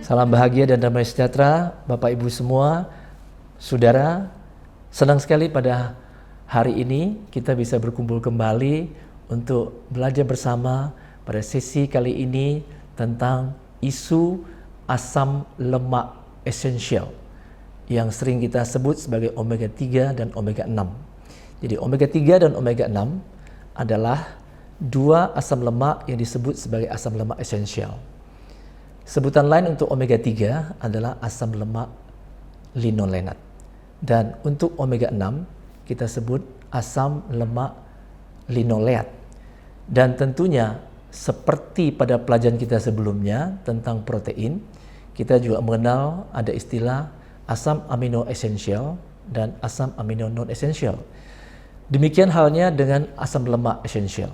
Salam bahagia dan damai sejahtera Bapak Ibu semua, Saudara. Senang sekali pada hari ini kita bisa berkumpul kembali untuk belajar bersama pada sesi kali ini tentang isu asam lemak esensial yang sering kita sebut sebagai omega 3 dan omega 6. Jadi omega 3 dan omega 6 adalah dua asam lemak yang disebut sebagai asam lemak esensial. Sebutan lain untuk omega 3 adalah asam lemak linolenat. Dan untuk omega 6 kita sebut asam lemak linoleat. Dan tentunya seperti pada pelajaran kita sebelumnya tentang protein, kita juga mengenal ada istilah asam amino esensial dan asam amino non esensial. Demikian halnya dengan asam lemak esensial.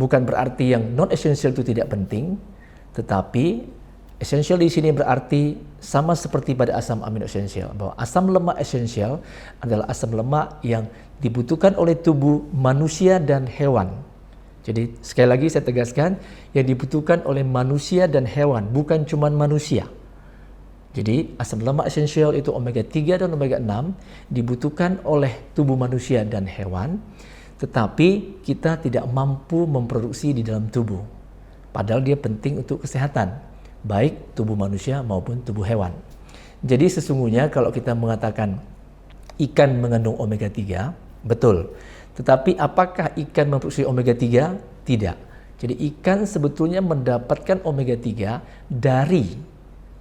Bukan berarti yang non esensial itu tidak penting, tetapi esensial di sini berarti sama seperti pada asam amino esensial, bahwa asam lemak esensial adalah asam lemak yang dibutuhkan oleh tubuh manusia dan hewan. Jadi sekali lagi saya tegaskan, yang dibutuhkan oleh manusia dan hewan, bukan cuma manusia. Jadi asam lemak esensial itu omega 3 dan omega 6 dibutuhkan oleh tubuh manusia dan hewan, tetapi kita tidak mampu memproduksi di dalam tubuh. Padahal dia penting untuk kesehatan, baik tubuh manusia maupun tubuh hewan. Jadi sesungguhnya kalau kita mengatakan ikan mengandung omega 3, betul. Tetapi apakah ikan memproduksi omega 3? Tidak. Jadi ikan sebetulnya mendapatkan omega 3 dari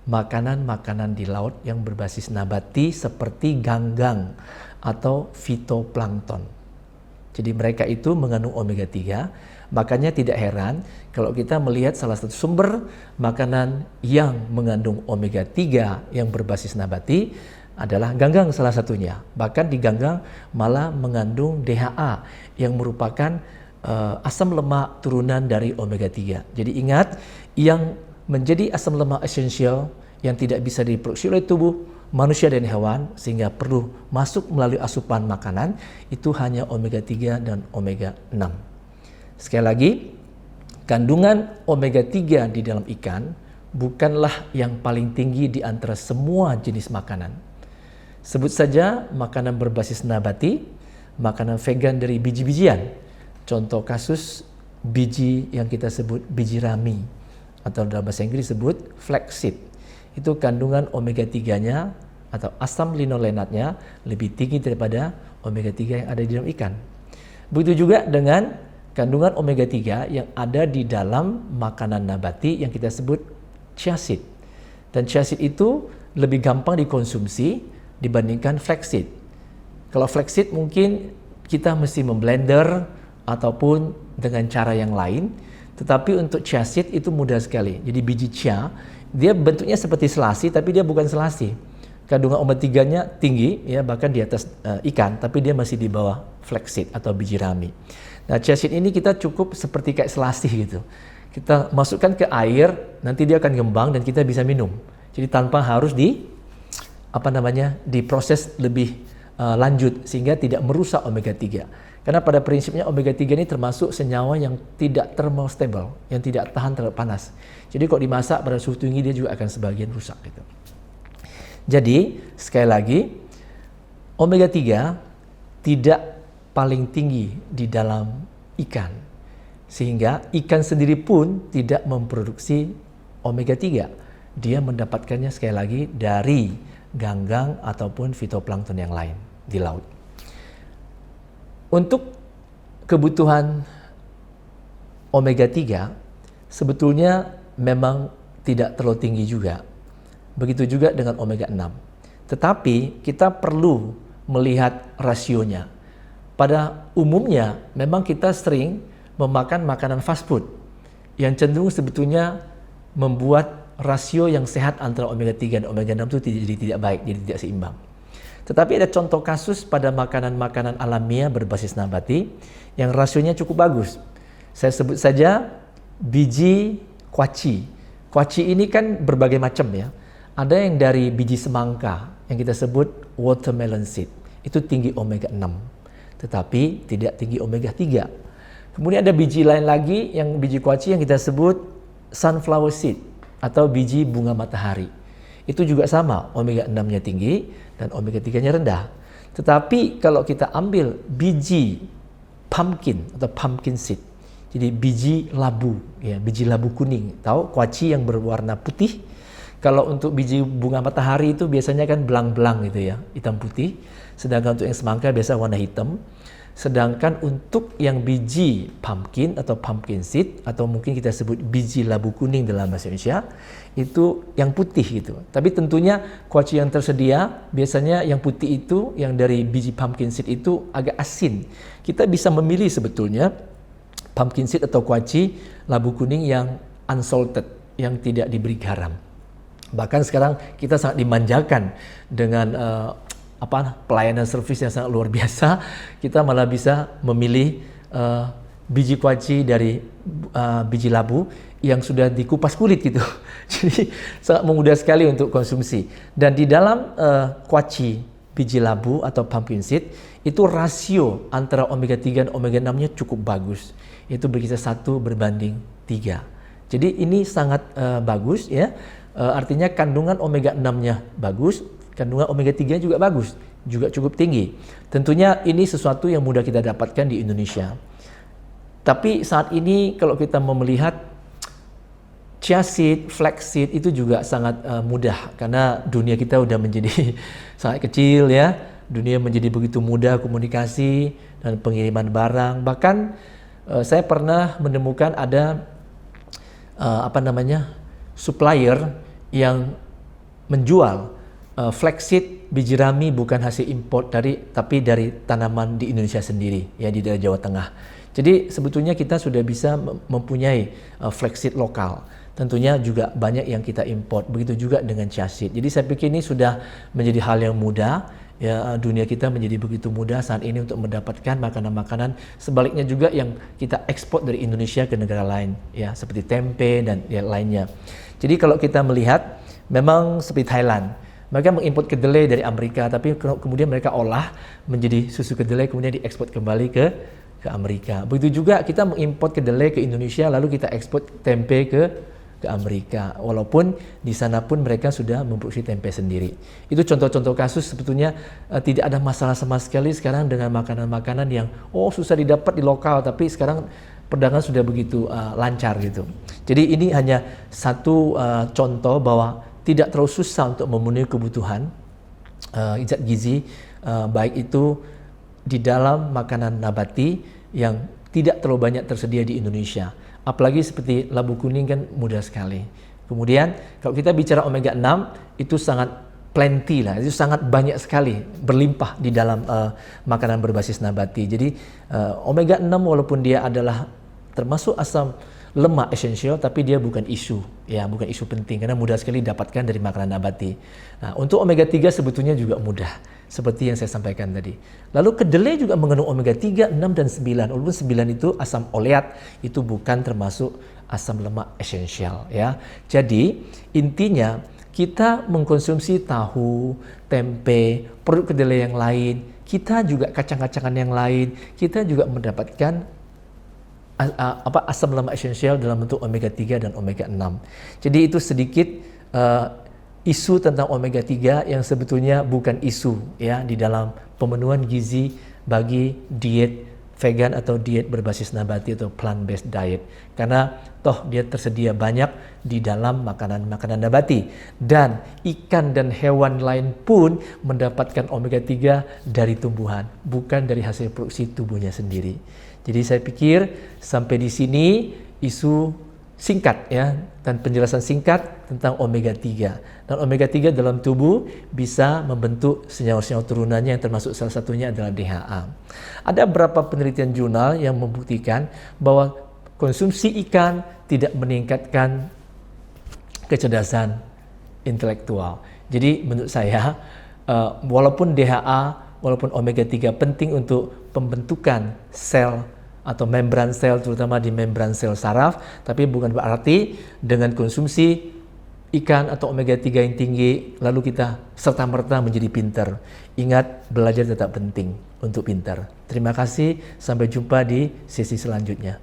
makanan-makanan di laut yang berbasis nabati seperti ganggang atau fitoplankton. Jadi mereka itu mengandung omega 3, makanya tidak heran kalau kita melihat salah satu sumber makanan yang mengandung omega 3 yang berbasis nabati adalah ganggang salah satunya. Bahkan di ganggang malah mengandung DHA yang merupakan asam lemak turunan dari omega 3. Jadi ingat, yang menjadi asam lemak esensial yang tidak bisa diproduksi oleh tubuh manusia dan hewan sehingga perlu masuk melalui asupan makanan itu hanya omega 3 dan omega 6. Sekali lagi, kandungan omega 3 di dalam ikan bukanlah yang paling tinggi di antara semua jenis makanan. Sebut saja makanan berbasis nabati, makanan vegan dari biji-bijian. Contoh kasus biji yang kita sebut biji rami atau dalam bahasa Inggris disebut flaxseed. Itu kandungan omega 3-nya atau asam linolenatnya lebih tinggi daripada omega 3 yang ada di dalam ikan. Begitu juga dengan kandungan omega 3 yang ada di dalam makanan nabati yang kita sebut chia seed. Dan chia seed itu lebih gampang dikonsumsi dibandingkan flaxseed. Kalau flaxseed mungkin kita mesti memblender ataupun dengan cara yang lain. Tetapi untuk chia seed itu mudah sekali. Jadi biji chia, dia bentuknya seperti selasi, tapi dia bukan selasi. Kandungan omega 3-nya tinggi, ya bahkan di atas ikan, tapi dia masih di bawah flaxseed atau biji rami. Nah, chia seed ini kita cukup seperti kayak selasi gitu. Kita masukkan ke air, nanti dia akan ngembang dan kita bisa minum. Jadi tanpa harus diproses lebih lanjut sehingga tidak merusak omega 3. Karena pada prinsipnya omega 3 ini termasuk senyawa yang tidak thermostable, yang tidak tahan terhadap panas. Jadi kalau dimasak pada suhu tinggi dia juga akan sebagian rusak gitu. Jadi sekali lagi, omega 3 tidak paling tinggi di dalam ikan. Sehingga ikan sendiri pun tidak memproduksi omega 3. Dia mendapatkannya sekali lagi dari ganggang ataupun fitoplankton yang lain di laut. Untuk kebutuhan omega 3 sebetulnya memang tidak terlalu tinggi juga. Begitu juga dengan omega 6. Tetapi kita perlu melihat rasionya. Pada umumnya memang kita sering memakan makanan fast food yang cenderung sebetulnya membuat rasio yang sehat antara omega 3 dan omega 6 itu jadi tidak baik, jadi tidak seimbang. Tetapi ada contoh kasus pada makanan-makanan alamiah berbasis nabati yang rasionya cukup bagus. Saya sebut saja biji kuaci. Kuaci ini kan berbagai macam ya. Ada yang dari biji semangka yang kita sebut watermelon seed. Itu tinggi omega 6. Tetapi tidak tinggi omega 3. Kemudian ada biji lain lagi yang biji kuaci yang kita sebut sunflower seed. atau biji bunga matahari. Itu juga sama, omega 6-nya tinggi dan omega 3-nya rendah. Tetapi kalau kita ambil biji pumpkin atau pumpkin seed, jadi biji labu, ya, biji labu kuning, tahu kuaci yang berwarna putih. Kalau untuk biji bunga matahari itu biasanya kan belang-belang gitu ya, hitam putih. Sedangkan untuk yang semangka biasa warna hitam. Sedangkan untuk yang biji pumpkin atau pumpkin seed, atau mungkin kita sebut biji labu kuning dalam bahasa Indonesia, itu yang putih gitu. Tapi tentunya kuaci yang tersedia biasanya yang putih itu, yang dari biji pumpkin seed itu agak asin. Kita bisa memilih sebetulnya pumpkin seed atau kuaci labu kuning yang unsalted, yang tidak diberi garam. Bahkan sekarang kita sangat dimanjakan dengan pelayanan servis yang sangat luar biasa. Kita malah bisa memilih biji kuaci dari biji labu yang sudah dikupas kulit gitu. Jadi sangat mudah sekali untuk konsumsi. Dan di dalam kuaci biji labu atau pumpkin seed itu rasio antara omega 3 dan omega 6-nya cukup bagus. Itu berkisar 1:3. Jadi ini sangat bagus ya. Artinya kandungan omega 6-nya bagus, kandungan omega 3 juga bagus, juga cukup tinggi. Tentunya ini sesuatu yang mudah kita dapatkan di Indonesia. Tapi saat ini kalau kita mau melihat chia seed, flax seed itu juga sangat mudah karena dunia kita udah menjadi sangat kecil ya. Dunia menjadi begitu mudah komunikasi dan pengiriman barang. Bahkan saya pernah menemukan ada supplier yang menjual flaxseed biji rami bukan hasil import tapi dari tanaman di Indonesia sendiri ya, di daerah Jawa Tengah. Jadi sebetulnya kita sudah bisa mempunyai flaxseed lokal. Tentunya juga banyak yang kita import. Begitu juga dengan chia seed. Jadi saya pikir ini sudah menjadi hal yang mudah. Ya, dunia kita menjadi begitu mudah saat ini untuk mendapatkan makanan-makanan. Sebaliknya juga yang kita ekspor dari Indonesia ke negara lain, ya seperti tempe dan yang lainnya. Jadi kalau kita melihat, memang seperti Thailand, mereka mengimpor kedelai dari Amerika, tapi kemudian mereka olah menjadi susu kedelai, kemudian diekspor kembali ke Amerika. Begitu juga kita mengimpor kedelai ke Indonesia, lalu kita ekspor tempe ke Amerika, walaupun di sana pun mereka sudah memproduksi tempe sendiri. Itu contoh-contoh kasus sebetulnya tidak ada masalah sama sekali sekarang dengan makanan-makanan yang susah didapat di lokal, tapi sekarang perdagangan sudah begitu lancar gitu. Jadi ini hanya satu contoh bahwa tidak terlalu susah untuk memenuhi kebutuhan zat gizi, baik itu di dalam makanan nabati yang tidak terlalu banyak tersedia di Indonesia. Apalagi seperti labu kuning kan mudah sekali. Kemudian kalau kita bicara omega 6 itu sangat plenty lah, itu sangat banyak sekali, berlimpah di dalam makanan berbasis nabati. Jadi omega 6 walaupun dia adalah termasuk asam lemak esensial, tapi dia bukan isu, ya bukan isu penting karena mudah sekali didapatkan dari makanan nabati. Nah, untuk omega 3 sebetulnya juga mudah, seperti yang saya sampaikan tadi. Lalu kedelai juga mengandung omega 3, 6 dan 9. Walaupun 9 itu asam oleat, itu bukan termasuk asam lemak esensial ya. Jadi intinya kita mengkonsumsi tahu, tempe, produk kedelai yang lain, kita juga kacang-kacangan yang lain, kita juga mendapatkan asam lemak esensial dalam bentuk omega 3 dan omega 6. Jadi itu sedikit isu tentang omega 3 yang sebetulnya bukan isu ya di dalam pemenuhan gizi bagi diet vegan atau diet berbasis nabati atau plant-based diet. Karena toh dia tersedia banyak di dalam makanan-makanan nabati. Dan ikan dan hewan lain pun mendapatkan omega 3 dari tumbuhan, bukan dari hasil produksi tubuhnya sendiri. Jadi saya pikir sampai di sini isu singkat ya dan penjelasan singkat tentang omega 3. Dan omega 3 dalam tubuh bisa membentuk senyawa-senyawa turunannya yang termasuk salah satunya adalah DHA. Ada beberapa penelitian jurnal yang membuktikan bahwa konsumsi ikan tidak meningkatkan kecerdasan intelektual. Jadi menurut saya walaupun DHA, walaupun omega 3 penting untuk pembentukan sel atau membran sel, terutama di membran sel saraf, tapi bukan berarti dengan konsumsi ikan atau omega 3 yang tinggi lalu kita serta-merta menjadi pintar. Ingat, belajar tetap penting untuk pintar. Terima kasih, sampai jumpa di sesi selanjutnya.